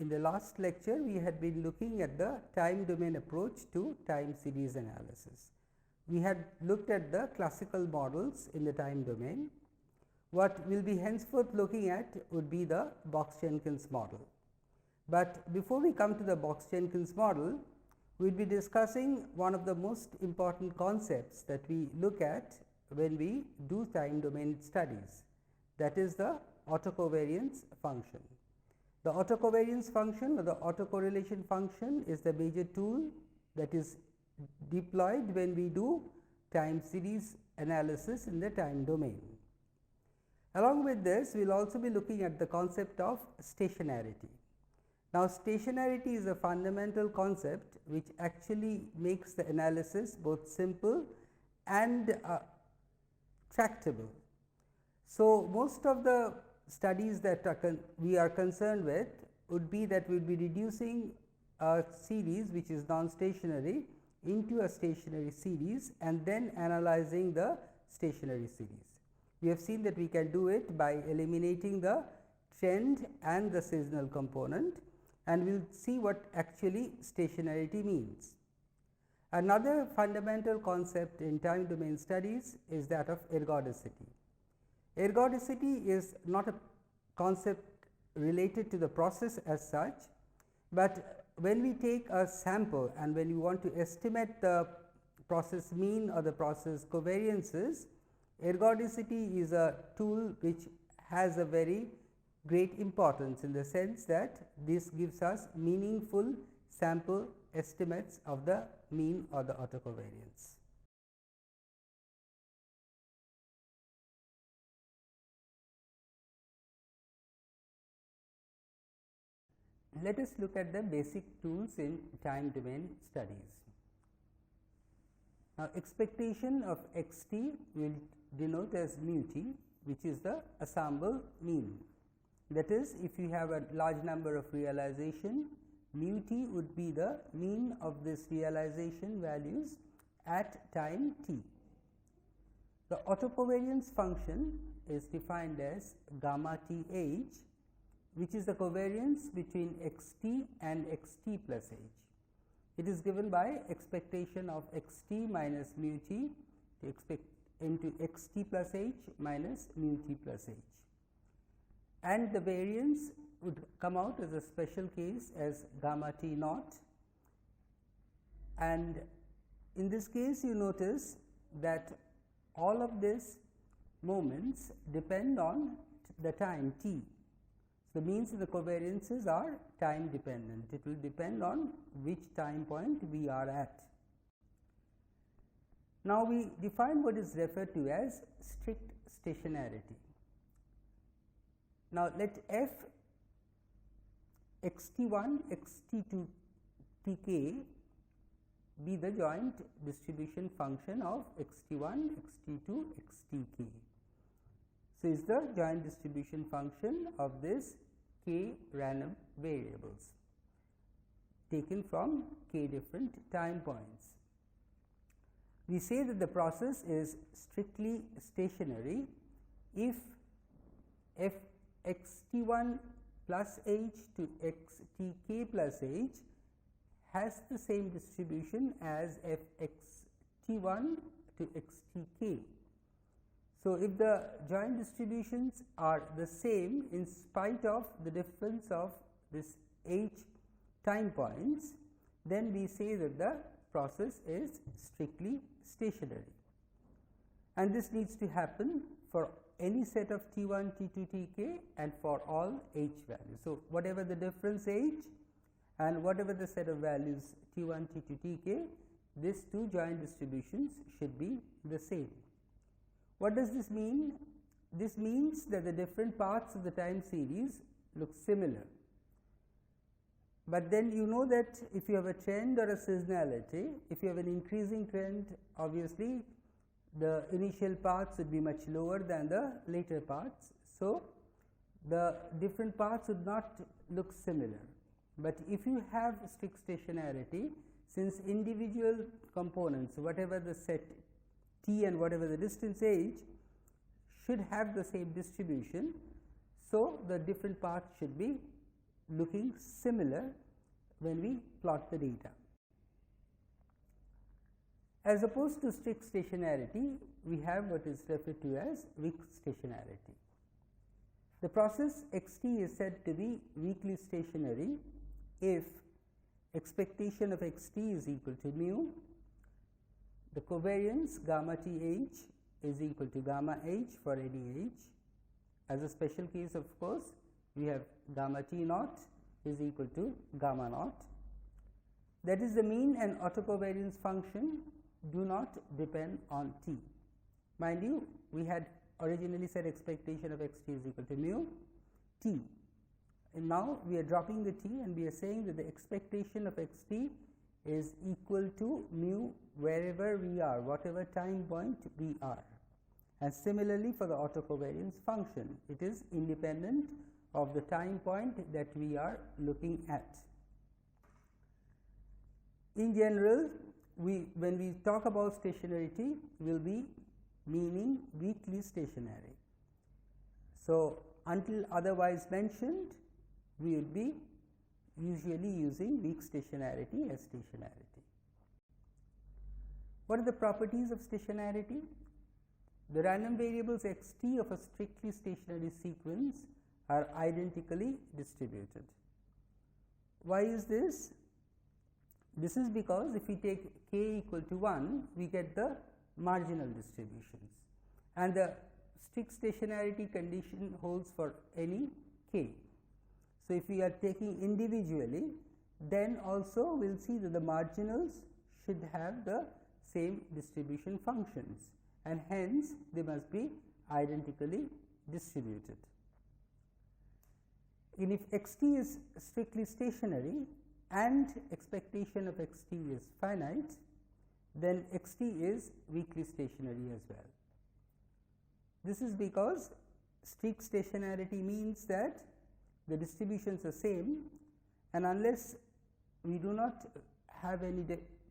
In the last lecture, we had been looking at the time domain approach to time series analysis. We had looked at the classical models in the time domain. What we will be henceforth looking at would be the Box-Jenkins model. But before we come to the Box-Jenkins model, we will be discussing one of the most important concepts that we look at when we do time domain studies, that is the autocovariance function. The autocovariance function or the autocorrelation function is the major tool that is deployed when we do time series analysis in the time domain. Along with this, we will also be looking at the concept of stationarity. Now, stationarity is a fundamental concept which actually makes the analysis both simple and tractable. So, most of the studies that we are concerned with would be that we will be reducing a series which is non-stationary into a stationary series and then analyzing the stationary series. We have seen that we can do it by eliminating the trend and the seasonal component, and we will see what actually stationarity means. Another fundamental concept in time domain studies is that of ergodicity. Ergodicity is not a concept related to the process as such, but when we take a sample and when we want to estimate the process mean or the process covariances, ergodicity is a tool which has a very great importance in the sense that this gives us meaningful sample estimates of the mean or the autocovariance. Let us look at the basic tools in time domain studies. Now, expectation of x t will denote as mu t, which is the ensemble mean. That is, if you have a large number of realization, mu t would be the mean of this realization values at time t. The autocovariance function is defined as gamma t h, which is the covariance between x t and x t plus h. It is given by expectation of x t minus mu t into x t plus h minus mu t plus h. And the variance would come out as a special case as gamma t naught, and in this case you notice that all of these moments depend on the time t. The means of the covariances are time dependent. It will depend on which time point we are at. Now, we define what is referred to as strict stationarity. Now, let f x t 1 x t 2 t k be the joint distribution function of x t 1 x t 2 x t k. So, is the joint distribution function of this k random variables taken from k different time points. We say that the process is strictly stationary if f x t 1 plus h to x t k plus h has the same distribution as f x t 1 to x t k. So, if the joint distributions are the same in spite of the difference of this h time points, then we say that the process is strictly stationary, and this needs to happen for any set of t 1, t 2, t k and for all h values. So, whatever the difference h and whatever the set of values t 1, t 2, t k, these two joint distributions should be the same. What does this mean? This means that the different parts of the time series look similar, but then you know that if you have a trend or a seasonality, if you have an increasing trend, obviously the initial parts would be much lower than the later parts. So, the different parts would not look similar, but if you have strict stationarity, since individual components, whatever the set t and whatever the distance h, should have the same distribution. So, the different parts should be looking similar when we plot the data. As opposed to strict stationarity, we have what is referred to as weak stationarity. The process xt is said to be weakly stationary if expectation of xt is equal to mu, the covariance gamma t h is equal to gamma h for any h. As a special case, of course, we have gamma t naught is equal to gamma naught. That is, the mean and autocovariance function do not depend on t. Mind you, we had originally said expectation of xt is equal to mu t, and now we are dropping the t and we are saying that the expectation of xt is equal to mu wherever we are, whatever time point we are. And similarly for the autocovariance function, it is independent of the time point that we are looking at. In general, when we talk about stationarity, we will be meaning weakly stationary. So, until otherwise mentioned, we would be usually using weak stationarity as stationarity. What are the properties of stationarity? The random variables xt of a strictly stationary sequence are identically distributed. Why is this? This is because if we take k equal to 1, we get the marginal distributions, and the strict stationarity condition holds for any k. So, if we are taking individually, then also we will see that the marginals should have the same distribution functions, and hence they must be identically distributed. And if xt is strictly stationary and expectation of xt is finite, then xt is weakly stationary as well. This is because strict stationarity means that the distributions are same, and unless we do not have any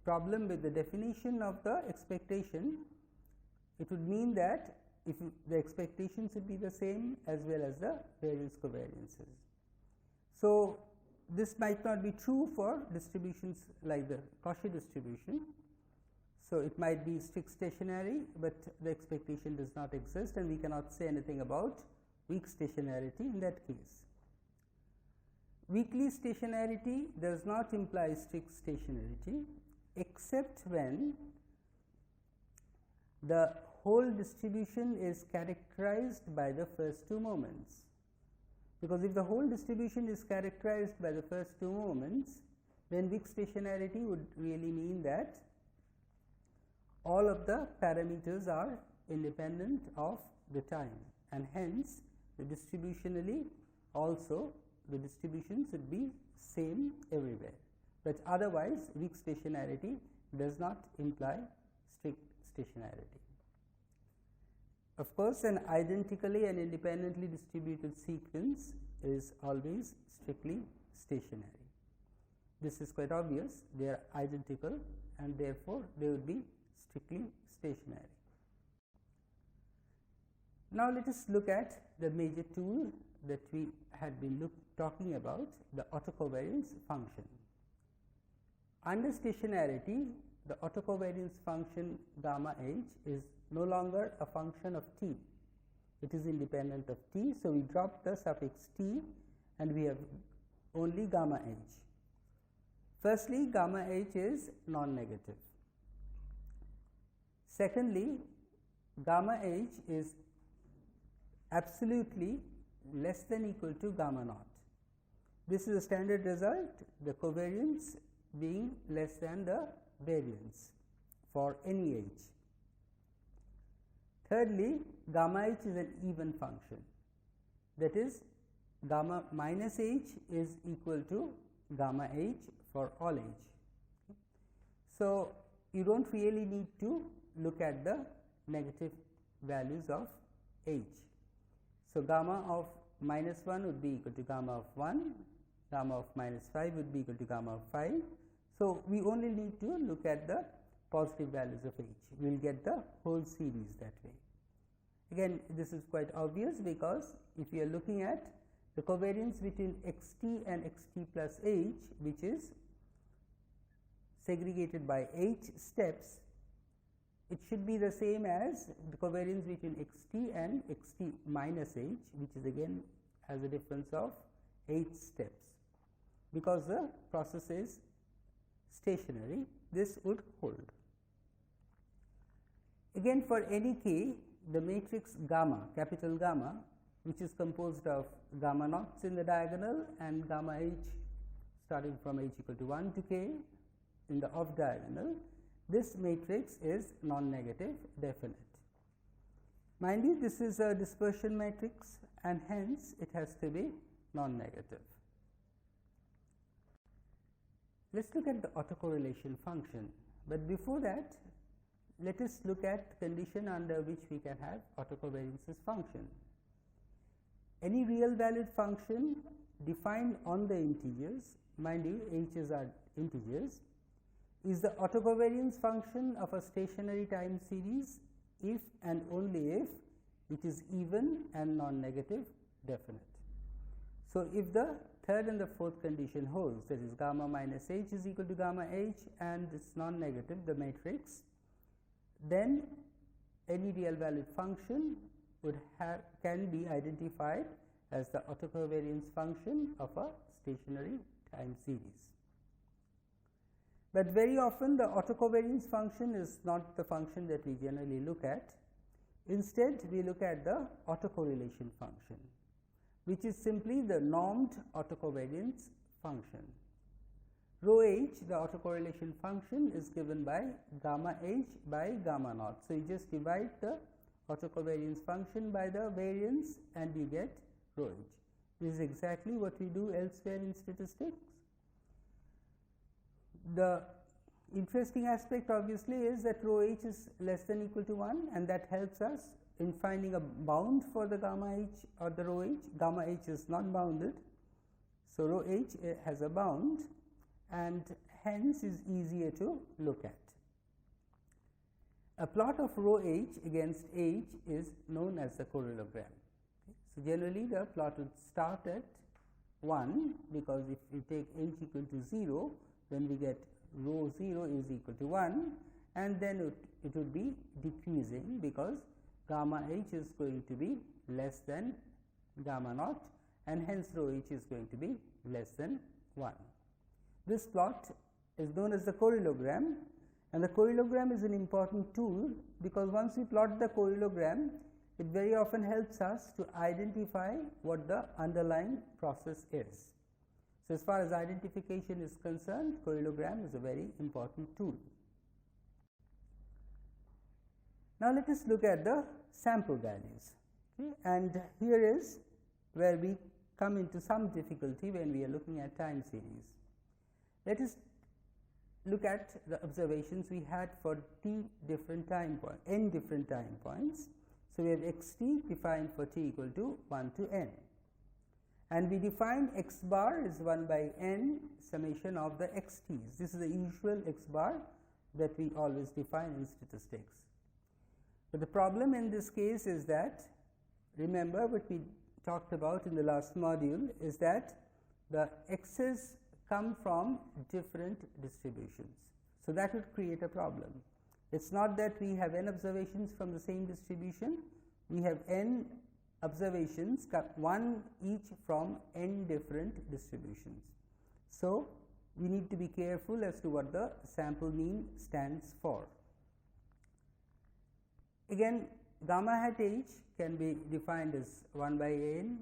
problem with the definition of the expectation, it would mean that if the expectations would be the same as well as the variance covariances. So, this might not be true for distributions like the Cauchy distribution. So, it might be strict stationary, but the expectation does not exist, and we cannot say anything about weak stationarity in that case. Weakly stationarity does not imply strict stationarity, except when the whole distribution is characterized by the first two moments. Because if the whole distribution is characterized by the first two moments, then weak stationarity would really mean that all of the parameters are independent of the time, and hence the distributionally also the distributions would be same everywhere, but otherwise weak stationarity does not imply strict stationarity. Of course, an identically and independently distributed sequence is always strictly stationary. This is quite obvious, they are identical and therefore they would be strictly stationary. Now, let us look at the major tool that we had been talking about, the autocovariance function. Under stationarity, the autocovariance function gamma h is no longer a function of t, it is independent of t. So, we drop the suffix t and we have only gamma h. Firstly, gamma h is non-negative. Secondly, gamma h is absolutely less than equal to gamma naught. This is a standard result, the covariance being less than the variance for any h. Thirdly, gamma h is an even function, that is gamma minus h is equal to gamma h for all h. So, you do not really need to look at the negative values of h. So, gamma of minus 1 would be equal to gamma of 1, gamma of minus 5 would be equal to gamma of 5. So, we only need to look at the positive values of h, we will get the whole series that way. Again, this is quite obvious, because if you are looking at the covariance between xt and xt plus h, which is segregated by h steps, it should be the same as the covariance between xt and xt minus h, which is again has a difference of h steps. Because the process is stationary, this would hold. Again, for any k, the matrix gamma, capital Gamma, which is composed of gamma naughts in the diagonal and gamma h starting from h equal to 1 to k in the off diagonal, this matrix is non-negative definite. Mind you, this is a dispersion matrix and hence it has to be non-negative. Let us look at the autocorrelation function, but before that let us look at condition under which we can have autocovariances function. Any real valued function defined on the integers, mind you h's are integers, is the autocovariance function of a stationary time series if and only if it is even and non-negative definite. So, if the third and the fourth condition holds, that is gamma minus h is equal to gamma h and it is non-negative, the matrix, then any real valued function would can be identified as the autocovariance function of a stationary time series. But very often the autocovariance function is not the function that we generally look at. Instead, we look at the autocorrelation function, which is simply the normed autocovariance function. Rho h, the autocorrelation function, is given by gamma h by gamma naught. So, you just divide the autocovariance function by the variance and you get rho h. This is exactly what we do elsewhere in statistics. The interesting aspect obviously is that rho h is less than equal to 1 and that helps us in finding a bound for the gamma h or the rho h. Gamma h is not bounded. So, rho h has a bound and hence is easier to look at. A plot of rho h against h is known as the correlogram. So, generally the plot would start at 1 because if we take h equal to 0, then we get rho 0 is equal to 1 and then it would be decreasing because gamma h is going to be less than gamma naught and hence rho h is going to be less than 1. This plot is known as the correlogram, and the correlogram is an important tool because once we plot the correlogram, it very often helps us to identify what the underlying process is. So, as far as identification is concerned, correlogram is a very important tool. Now, let us look at the sample values, okay? And here is where we come into some difficulty when we are looking at time series. Let us look at the observations we had for t different time points, n different time points. So, we have x t defined for t equal to 1 to n. And we define x bar is 1 by n summation of the x t's. This is the usual x bar that we always define in statistics. But the problem in this case is that, remember what we talked about in the last module, is that the x's come from different distributions. So, that would create a problem. It is not that we have n observations from the same distribution, we have n observations, one each from n different distributions. So, we need to be careful as to what the sample mean stands for. Again, gamma hat h can be defined as 1 by n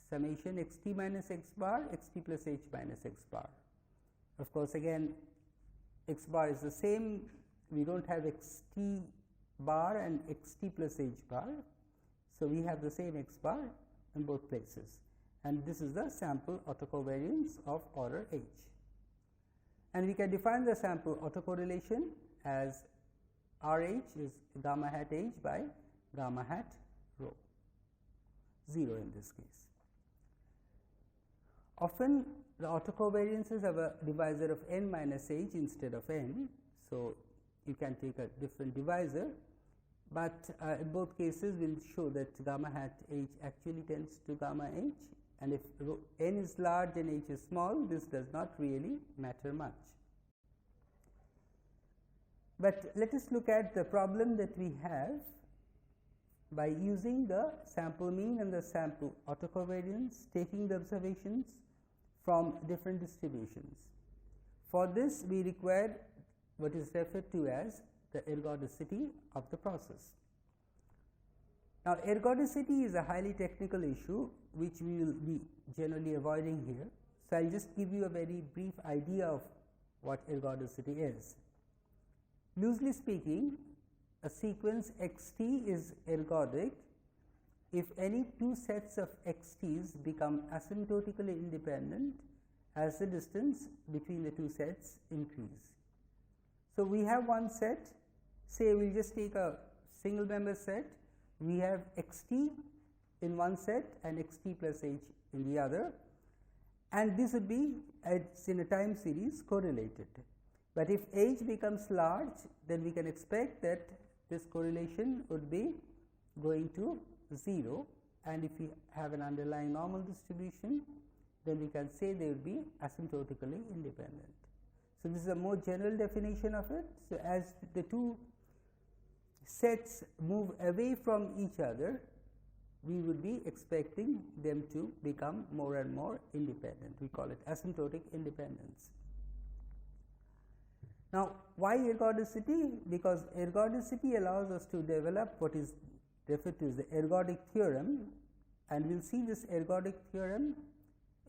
summation x t minus x bar x t plus h minus x bar. Of course, again x bar is the same, we do not have x t bar and x t plus h bar. So, we have the same x bar in both places and this is the sample autocovariance of order h. And we can define the sample autocorrelation as R h is gamma hat h by gamma hat rho, 0 in this case. Often the autocovariances have a divisor of n minus h instead of n. So, you can take a different divisor, but in both cases we will show that gamma hat h actually tends to gamma h and if n is large and h is small, this does not really matter much. But let us look at the problem that we have by using the sample mean and the sample autocovariance, taking the observations from different distributions. For this, we require what is referred to as the ergodicity of the process. Now, ergodicity is a highly technical issue which we will be generally avoiding here. So, I will just give you a very brief idea of what ergodicity is. Loosely speaking, a sequence xt is ergodic if any two sets of xt's become asymptotically independent as the distance between the two sets increase. So, we have one set, say we will just take a single member set, we have xt in one set and xt plus h in the other, and this would be in a time series correlated. But if h becomes large, then we can expect that this correlation would be going to 0, and if we have an underlying normal distribution, then we can say they will be asymptotically independent. So, this is a more general definition of it. So, as the two sets move away from each other, we would be expecting them to become more and more independent. We call it asymptotic independence. Now, why ergodicity? Because ergodicity allows us to develop what is referred to as the ergodic theorem, and we will see this ergodic theorem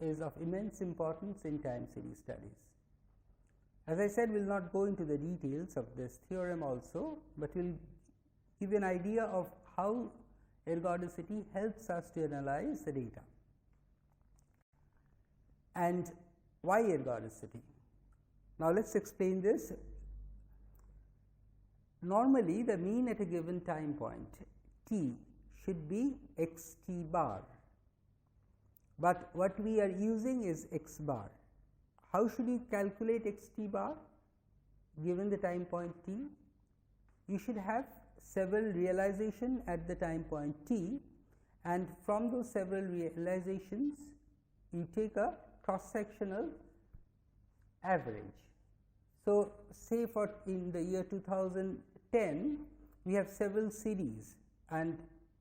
is of immense importance in time series studies. As I said, we will not go into the details of this theorem also, but we will give you an idea of how ergodicity helps us to analyze the data. And why ergodicity? Now, let us explain this. Normally, the mean at a given time point t should be x t bar, but what we are using is x bar. How should you calculate x t bar given the time point t? You should have several realization at the time point t, and from those several realizations you take a cross sectional average. So, say for in the year 2010 we have several series, and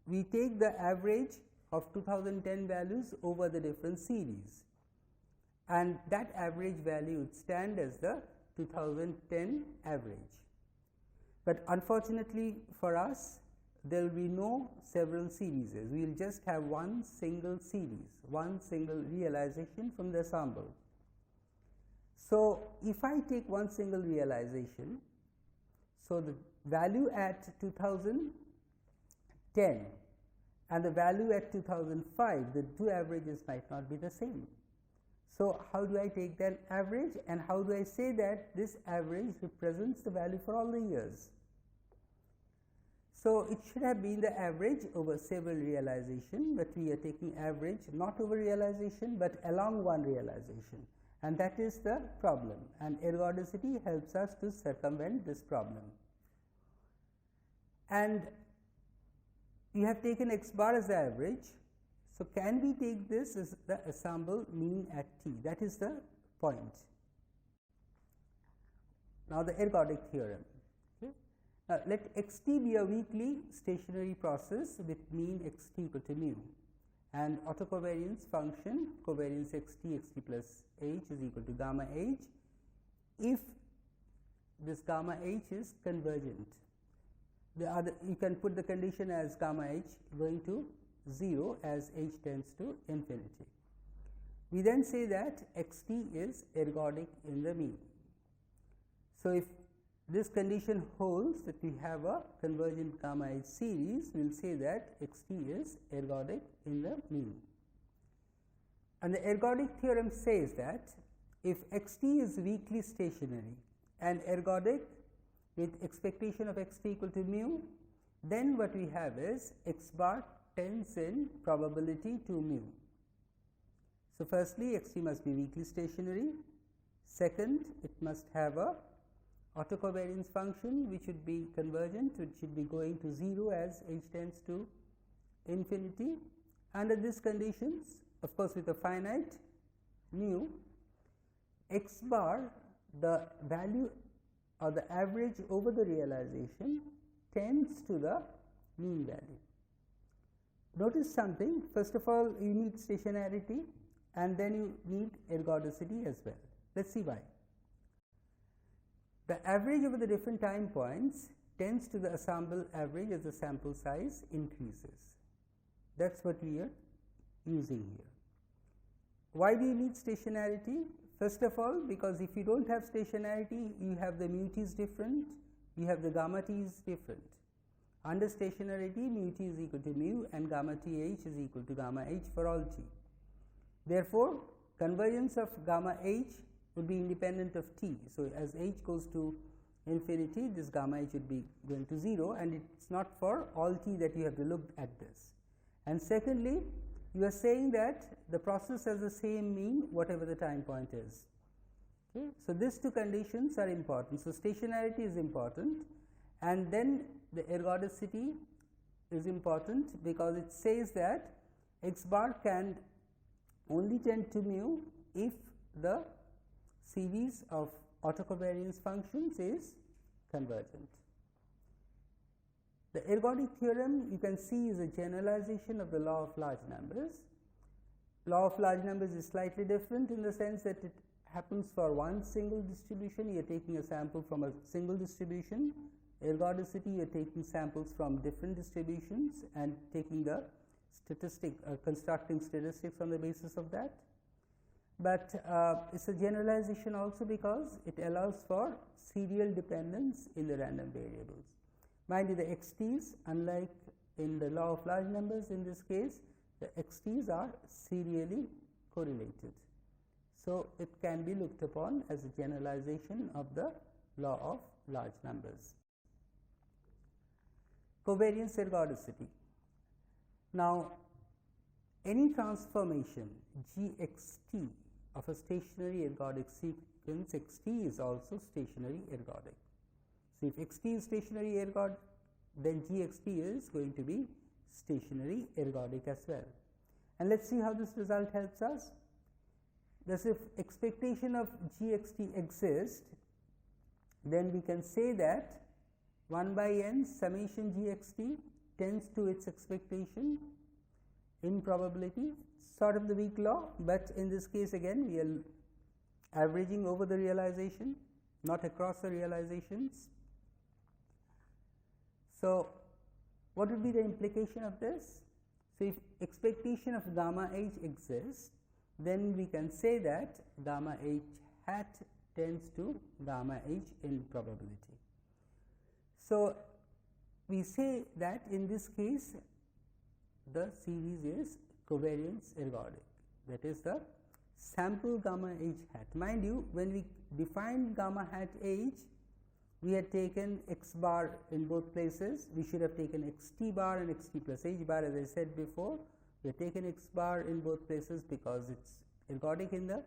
we take the average of 2010 values over the different series, and that average value would stand as the 2010 average. But unfortunately for us, there will be no several series, we will just have one single series, one single realization from the ensemble. So, if I take one single realization, so the value at 2010 and the value at 2005, the two averages might not be the same. So, how do I take that average, and how do I say that this average represents the value for all the years? So, it should have been the average over several realization, but we are taking average not over realization, but along one realization, and that is the problem, and ergodicity helps us to circumvent this problem. And you have taken x bar as the average. So, can we take this as the ensemble mean at t? That is the point. Now, the ergodic theorem. Okay. Now, let x t be a weakly stationary process with mean x t equal to mu, and autocovariance function covariance x t plus h is equal to gamma h if this gamma h is convergent. The other, you can put the condition as gamma h going to 0 as h tends to infinity. We then say that x t is ergodic in the mean. So, if this condition holds, that we have a convergent gamma h series, we will say that x t is ergodic in the mean. And the ergodic theorem says that if x t is weakly stationary and ergodic with expectation of x t equal to mu, then what we have is x bar tends in probability to mu. So, firstly x t must be weakly stationary, second it must have a autocovariance function which should be convergent, which should be going to 0 as h tends to infinity. Under these conditions, of course with a finite mu, x bar, the value or the average over the realization tends to the mean value. Notice something, first of all you need stationarity and then you need ergodicity as well. Let us see why. The average over the different time points tends to the ensemble average as the sample size increases. That is what we are using here. Why do you need stationarity? First of all, because if you do not have stationarity, you have the mu t is different, you have the gamma t is different. Under stationarity, mu t is equal to mu and gamma t h is equal to gamma h for all t. Therefore, convergence of gamma h would be independent of t. So, as h goes to infinity, this gamma h would be going to 0 and it is not for all t that you have to look at this. And secondly, you are saying that the process has the same mean whatever the time point is. Okay. So, these two conditions are important. So, stationarity is important and then the ergodicity is important because it says that x bar can only tend to mu if the series of autocovariance functions is convergent. The ergodic theorem you can see is a generalization of the law of large numbers. Law of large numbers is slightly different in the sense that it happens for one single distribution, you are taking a sample from a single distribution. Ergodicity, you are taking samples from different distributions and taking the statistic constructing statistics on the basis of that. But it is a generalization also because it allows for serial dependence in the random variables. Mind you, the x t's, unlike in the law of large numbers, in this case the x t's are serially correlated. So, it can be looked upon as a generalization of the law of large numbers. Covariance ergodicity. Now, any transformation g x t of a stationary ergodic sequence x t is also stationary ergodic. So, if x t is stationary ergodic, then g x t is going to be stationary ergodic as well. And let us see how this result helps us. Thus, if expectation of g x t exists, then we can say that 1 by n summation g x t tends to its expectation in probability, sort of the weak law, but in this case again we are averaging over the realization, not across the realizations. So, what would be the implication of this? So, if expectation of gamma h exists, then we can say that gamma h hat tends to gamma h in probability. So, we say that in this case the series is covariance ergodic, that is the sample gamma h hat. Mind you, when we defined gamma hat h, we had taken x bar in both places. We should have taken x t bar and x t plus h bar, as I said before. We have taken x bar in both places because it is ergodic in the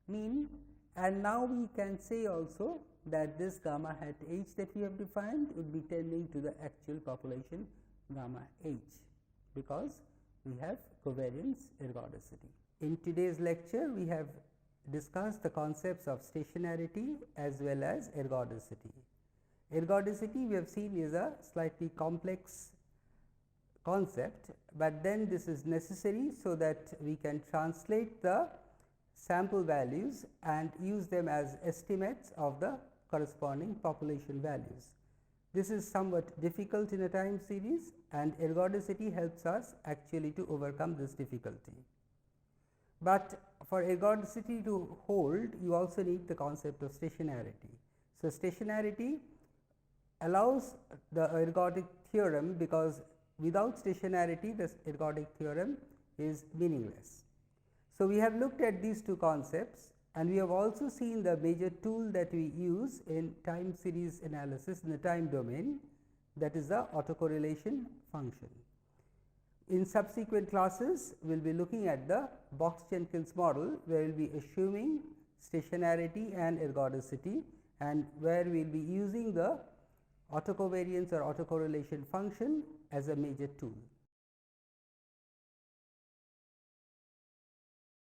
mean, and now we can say also that this gamma hat h that we have defined would be tending to the actual population gamma h, because we have covariance ergodicity. In today's lecture, we have discussed the concepts of stationarity as well as ergodicity. Ergodicity we have seen is a slightly complex concept, but then this is necessary so that we can translate the sample values and use them as estimates of the corresponding population values. This is somewhat difficult in a time series, and ergodicity helps us actually to overcome this difficulty. But for ergodicity to hold, you also need the concept of stationarity. So, stationarity allows the ergodic theorem, because without stationarity the ergodic theorem is meaningless. So, we have looked at these two concepts, and we have also seen the major tool that we use in time series analysis in the time domain, that is the autocorrelation function. In subsequent classes, we will be looking at the Box-Jenkins model, where we will be assuming stationarity and ergodicity, and where we will be using the autocovariance or autocorrelation function as a major tool.